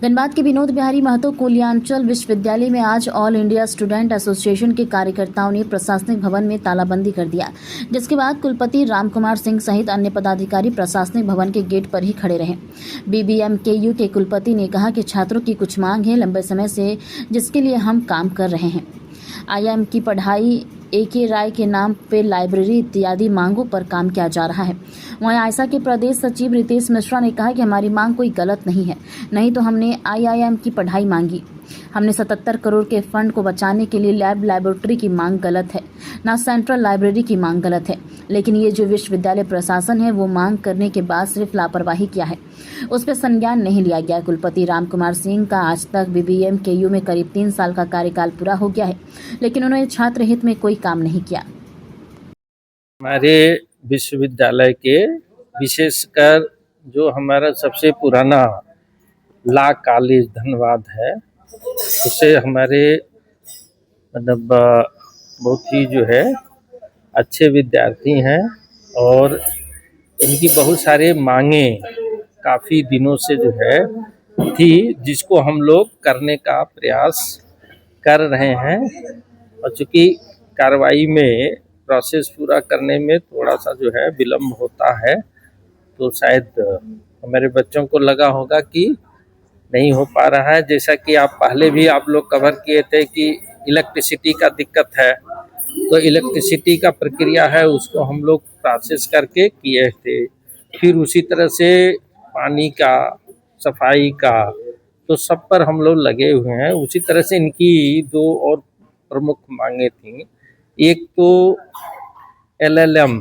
धनबाद के विनोद बिहारी महतो कोलियांचल विश्वविद्यालय में आज ऑल इंडिया स्टूडेंट एसोसिएशन के कार्यकर्ताओं ने प्रशासनिक भवन में तालाबंदी कर दिया, जिसके बाद कुलपति रामकुमार सिंह सहित अन्य पदाधिकारी प्रशासनिक भवन के गेट पर ही खड़े रहे। बीबीएमकेयू के कुलपति ने कहा कि छात्रों की कुछ मांग है लंबे समय से, जिसके लिए हम काम कर रहे हैं। आईआईएम की पढ़ाई, AK राय के नाम पे लाइब्रेरी इत्यादि मांगों पर काम किया जा रहा है। वहीं आयसा के प्रदेश सचिव रितेश मिश्रा ने कहा कि हमारी मांग कोई गलत नहीं है, नहीं तो हमने IIM की पढ़ाई मांगी। हमने 77 करोड़ के फंड को बचाने के लिए लैबोरेटरी की मांग गलत है, ना सेंट्रल लाइब्रेरी की मांग गलत है, लेकिन ये जो विश्वविद्यालय प्रशासन है वो मांग करने के बाद सिर्फ लापरवाही किया है, उस पर संज्ञान नहीं लिया गया। कुलपति रामकुमार सिंह का आज तक BBMKU में करीब 3 साल का कार्यकाल पूरा हो गया है, लेकिन उन्होंने छात्र हित में कोई काम नहीं किया। हमारे विश्वविद्यालय के विशेषकर जो हमारा सबसे पुराना लॉ कॉलेज धनबाद है, उसे हमारे मतलब बहुत ही जो है अच्छे विद्यार्थी हैं और इनकी बहुत सारे मांगे काफ़ी दिनों से जो है थी, जिसको हम लोग करने का प्रयास कर रहे हैं। और चूँकि कार्रवाई में प्रोसेस पूरा करने में थोड़ा सा जो है विलम्ब होता है, तो शायद हमारे बच्चों को लगा होगा कि नहीं हो पा रहा है। जैसा कि आप पहले भी आप लोग कवर किए थे कि इलेक्ट्रिसिटी का दिक्कत है, तो इलेक्ट्रिसिटी का प्रक्रिया है उसको हम लोग प्रोसेस करके किए थे। फिर उसी तरह से पानी का, सफाई का, तो सब पर हम लोग लगे हुए हैं। उसी तरह से इनकी 2 और प्रमुख मांगे थी। एक तो LLM,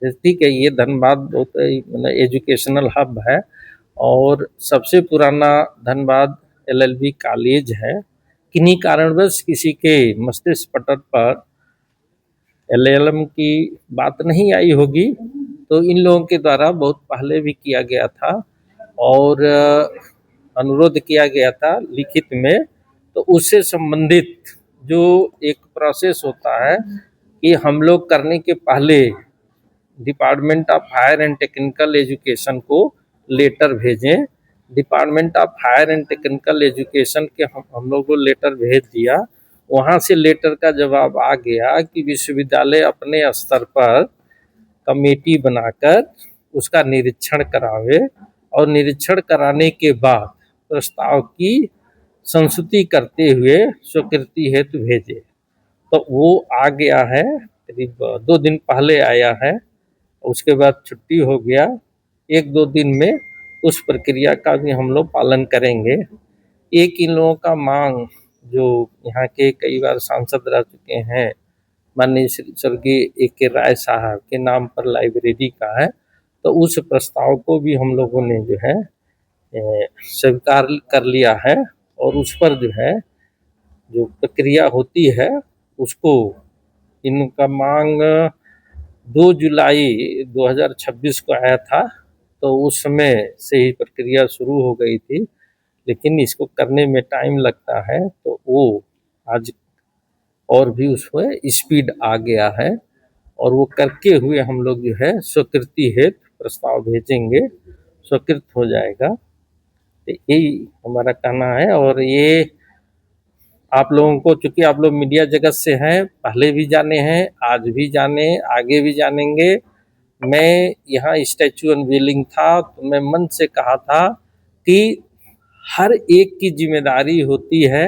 ठीक है, ये धनबाद बहुत मतलब एजुकेशनल हब है और सबसे पुराना धनबाद LLB कॉलेज है। किन्हीं कारणवश किसी के मस्तिष्क पटल पर LLM की बात नहीं आई होगी, तो इन लोगों के द्वारा बहुत पहले भी किया गया था और अनुरोध किया गया था लिखित में। तो उससे संबंधित जो एक प्रोसेस होता है कि हम लोग करने के पहले department of higher and technical education को लेटर भेजें। Department of higher and technical education के हम लोग को लेटर भेज दिया। वहाँ से लेटर का जवाब आ गया कि विश्वविद्यालय अपने स्तर पर कमेटी बनाकर उसका निरीक्षण करावे और निरीक्षण कराने के बाद प्रस्ताव की संस्तुति करते हुए स्वीकृति हेतु भेजे। तो वो आ गया है, करीब 2 दिन पहले आया है। उसके बाद छुट्टी हो गया। 1-2 दिन में उस प्रक्रिया का भी हम लोग पालन करेंगे। एक इन लोगों का मांग जो यहाँ के कई बार सांसद रह चुके हैं, माननीय स्वर्गीय AK राय साहब के नाम पर लाइब्रेरी का है, तो उस प्रस्ताव को भी हम लोगों ने जो है स्वीकार कर लिया है और उस पर जो है जो प्रक्रिया होती है उसको, इनका मांग 2 जुलाई 2026 को आया था, तो उस समय से ही प्रक्रिया शुरू हो गई थी, लेकिन इसको करने में टाइम लगता है, तो वो आज और भी उसमें स्पीड आ गया है और वो करके हुए हम लोग जो है स्वीकृति हेतु प्रस्ताव भेजेंगे, स्वीकृत हो जाएगा। तो यही हमारा कहना है। और ये आप लोगों को, चूँकि आप लोग मीडिया जगत से हैं, पहले भी जाने हैं, आज भी जाने, आगे भी जानेंगे। मैं यहाँ स्टैचू अनवीलिंग था तो मैं मन से कहा था कि हर एक की जिम्मेदारी होती है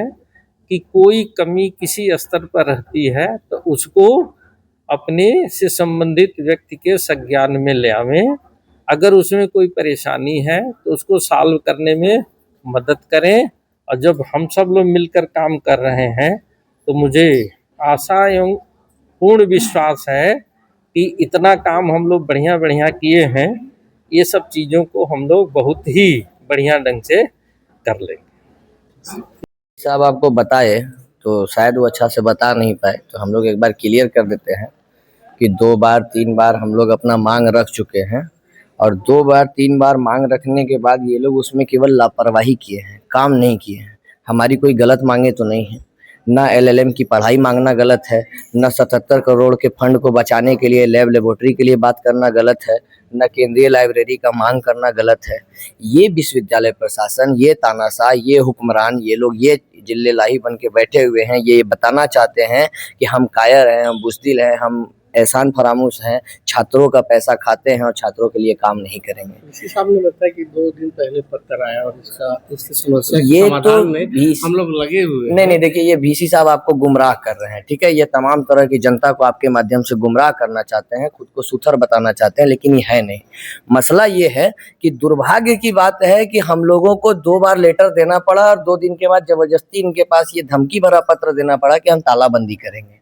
कि कोई कमी किसी स्तर पर रहती है तो उसको अपने से संबंधित व्यक्ति के संज्ञान में ले आवें। अगर उसमें कोई परेशानी है तो उसको सॉल्व करने में मदद करें। और जब हम सब लोग मिलकर काम कर रहे हैं तो मुझे आशा एवं पूर्ण विश्वास है कि इतना काम हम लोग बढ़िया बढ़िया किए हैं, ये सब चीज़ों को हम लोग बहुत ही बढ़िया ढंग से कर लेंगे। साहब आपको बताए तो शायद वो अच्छा से बता नहीं पाए, तो हम लोग एक बार क्लियर कर देते हैं कि 2 बार 3 बार हम लोग अपना मांग रख चुके हैं और 2 बार 3 बार मांग रखने के बाद ये लोग उसमें केवल लापरवाही किए हैं, काम नहीं किए हैं। हमारी कोई गलत मांगे तो नहीं है, ना LLM की पढ़ाई मांगना गलत है, ना 77 करोड़ के फंड को बचाने के लिए लैबोरेटरी के लिए बात करना गलत है, न केंद्रीय लाइब्रेरी का मांग करना गलत है। ये विश्वविद्यालय प्रशासन, ये तानाशाह, ये हुक्मरान, ये लोग ये जिल्ले लाही बन के बैठे हुए हैं। ये बताना चाहते हैं कि हम कायर हैं, हम बुज़दिल हैं, हम एहसान फरामोश हैं, छात्रों का पैसा खाते हैं और छात्रों के लिए काम नहीं करेंगे। इसी साहब ने बताया कि 2 दिन पहले पत्र आया और इसकी समस्या ये के तो समाधान में हम लोग लगे हुए हैं। नहीं, देखिए, ये VC साहब आपको गुमराह कर रहे हैं, ठीक है। ये तमाम तरह की जनता को आपके माध्यम से गुमराह करना चाहते हैं, खुद को सुथर बताना चाहते हैं, लेकिन ये है नहीं। मसला ये है कि दुर्भाग्य की बात है कि हम लोगों को 2 बार लेटर देना पड़ा और 2 दिन के बाद जबरदस्ती इनके पास ये धमकी भरा पत्र देना पड़ा कि हम तालाबंदी करेंगे।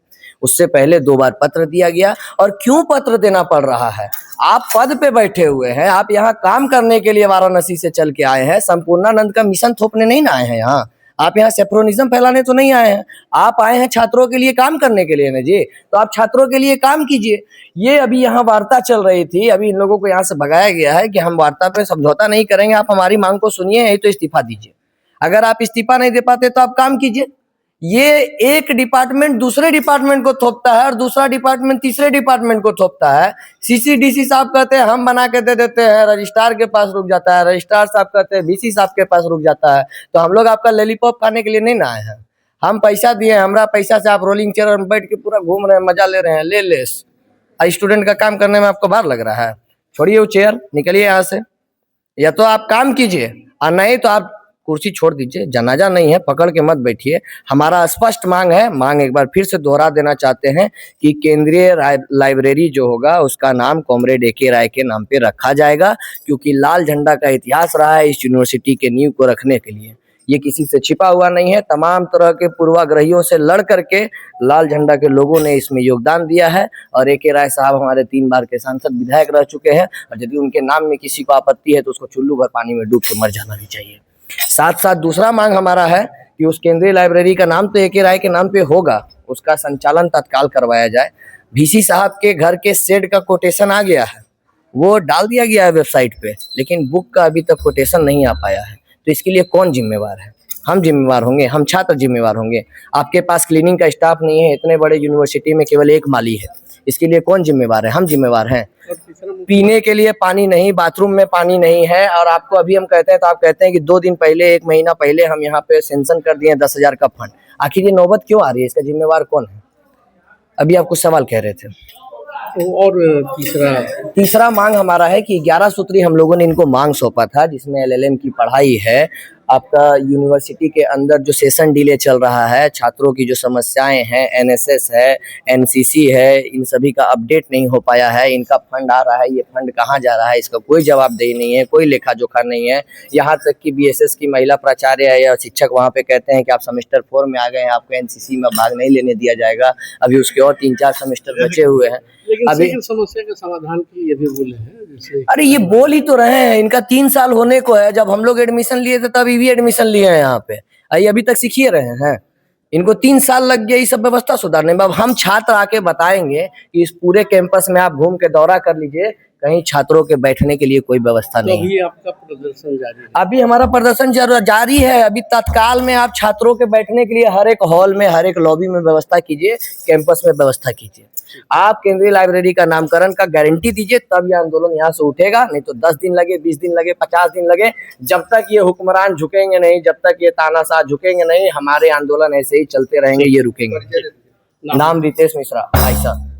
उससे पहले 2 बार पत्र दिया गया। और क्यों पत्र देना पड़ रहा है? आप पद पे बैठे हुए हैं, आप यहाँ काम करने के लिए वाराणसी से चल के आए हैं, संपूर्णानंद का मिशन थोपने नहीं ना आए हैं यहाँ। आप यहाँ सेफ्रोनिज्म फैलाने तो नहीं आए हैं, आप आए हैं छात्रों के लिए काम करने के लिए ना जी। तो आप छात्रों के लिए काम कीजिए। ये अभी यहाँ वार्ता चल रही थी, अभी इन लोगों को यहाँ से भगाया गया है कि हम वार्ता पे समझौता नहीं करेंगे, आप हमारी मांग को सुनिए, नहीं तो इस्तीफा दीजिए। अगर आप इस्तीफा नहीं दे पाते तो आप काम कीजिए। ये एक डिपार्टमेंट दूसरे डिपार्टमेंट को थोपता है और दूसरा डिपार्टमेंट तीसरे डिपार्टमेंट को थोपता है। CCDC साहब कहते हैं हम बना के दे देते हैं, रजिस्ट्रार के पास रुक जाता है, रजिस्ट्रार साहब कहते हैं VC साहब के पास रुक जाता है। तो हम लोग आपका लॉलीपॉप खाने के लिए नहीं ना आए हैं। हम पैसा दिए, हमारा पैसा से आप रोलिंग चेयर में बैठ के पूरा घूम रहे हैं, मजा ले रहे हैं, ले स्टूडेंट का काम करने में आपको बार लग रहा है। छोड़िए वो चेयर, निकलिए यहाँ से। या तो आप काम कीजिए और नहीं तो आप कुर्सी छोड़ दीजिए। जनाजा नहीं है, पकड़ के मत बैठिए। हमारा स्पष्ट मांग है, मांग एक बार फिर से दोहरा देना चाहते हैं कि केंद्रीय लाइब्रेरी जो होगा उसका नाम कॉमरेड AK राय के नाम पे रखा जाएगा, क्योंकि लाल झंडा का इतिहास रहा है इस यूनिवर्सिटी के नींव को रखने के लिए। ये किसी से छिपा हुआ नहीं है, तमाम तरह के पूर्वाग्रहियों से लड़ करके लाल झंडा के लोगों ने इसमें योगदान दिया है। और AK राय साहब हमारे 3 बार के सांसद विधायक रह चुके हैं, और यदि उनके नाम में किसी को आपत्ति है तो उसको चुल्लू भर पानी में डूब के मर जाना भी चाहिए। साथ साथ दूसरा मांग हमारा है कि उस केंद्रीय लाइब्रेरी का नाम तो AK राय के नाम पे होगा, उसका संचालन तत्काल करवाया जाए। VC साहब के घर के शेड का कोटेशन आ गया है, वो डाल दिया गया है वेबसाइट पे, लेकिन बुक का अभी तक कोटेशन नहीं आ पाया है। तो इसके लिए कौन जिम्मेवार है? हम जिम्मेवार होंगे, हम छात्र जिम्मेवार होंगे। आपके पास क्लीनिंग का स्टाफ नहीं है, इतने बड़े यूनिवर्सिटी में केवल 1 माली है, इसके लिए कौन जिम्मेवार है? हम जिम्मेवार हैं। पीने के लिए पानी नहीं, बाथरूम में पानी नहीं है। और आपको अभी हम कहते हैं तो आप कहते हैं कि 2 दिन पहले, 1 महीना पहले हम यहाँ पे सेंक्शन कर दिए 10,000 का फंड। आखिर ये नौबत क्यों आ रही है? इसका जिम्मेवार कौन है? अभी आप कुछ सवाल कह रहे थे। और तीसरा मांग हमारा है कि 11 सूत्री हम लोगों ने इनको मांग सौंपा था, जिसमें LLM की पढ़ाई है। आपका यूनिवर्सिटी के अंदर जो सेशन डिले चल रहा है, छात्रों की जो समस्याएं हैं, NSS है, NCC है, इन सभी का अपडेट नहीं हो पाया है। इनका फंड आ रहा है, ये फंड कहाँ जा रहा है, इसका कोई जवाबदेही नहीं है, कोई लेखा जोखा नहीं है। यहाँ तक कि BSS की महिला प्राचार्य या शिक्षक वहाँ पे कहते हैं कि आप सेमेस्टर 4 में आ गए हैं, आपको NCC में भाग नहीं लेने दिया जाएगा। अभी उसके और 3-4 सेमेस्टर बचे हुए हैं। अभी समस्या के समाधान की ये भी बोले हैं जैसे, अरे ये बोल ही तो रहे हैं, इनका 3 साल होने को है। जब हम लोग एडमिशन लिए थे तब भी एडमिशन लिए हैं यहाँ पे, अभी तक सीख ही रहे हैं। इनको 3 साल लग गया ये सब व्यवस्था सुधारने में। अब हम छात्र आके बताएंगे कि इस पूरे कैंपस में आप घूम के दौरा कर लीजिए, कहीं छात्रों के बैठने के लिए कोई व्यवस्था नहीं है। अभी आपका प्रदर्शन जारी है? अभी हमारा प्रदर्शन जारी है। अभी तत्काल में आप छात्रों के बैठने के लिए हर एक हॉल में, हर एक लॉबी में व्यवस्था कीजिए, कैंपस में व्यवस्था कीजिए। आप केंद्रीय लाइब्रेरी का नामकरण का गारंटी दीजिए, तब यह आंदोलन यहाँ से उठेगा। नहीं तो 10 दिन लगे, 20 दिन लगे, 50 दिन लगे, जब तक ये हुक्मरान झुकेंगे नहीं, जब तक ये तानाशाह झुकेंगे नहीं, हमारे आंदोलन ऐसे ही चलते रहेंगे, ये रुकेंगे। नाम रितेश मिश्रा, भाई साहब।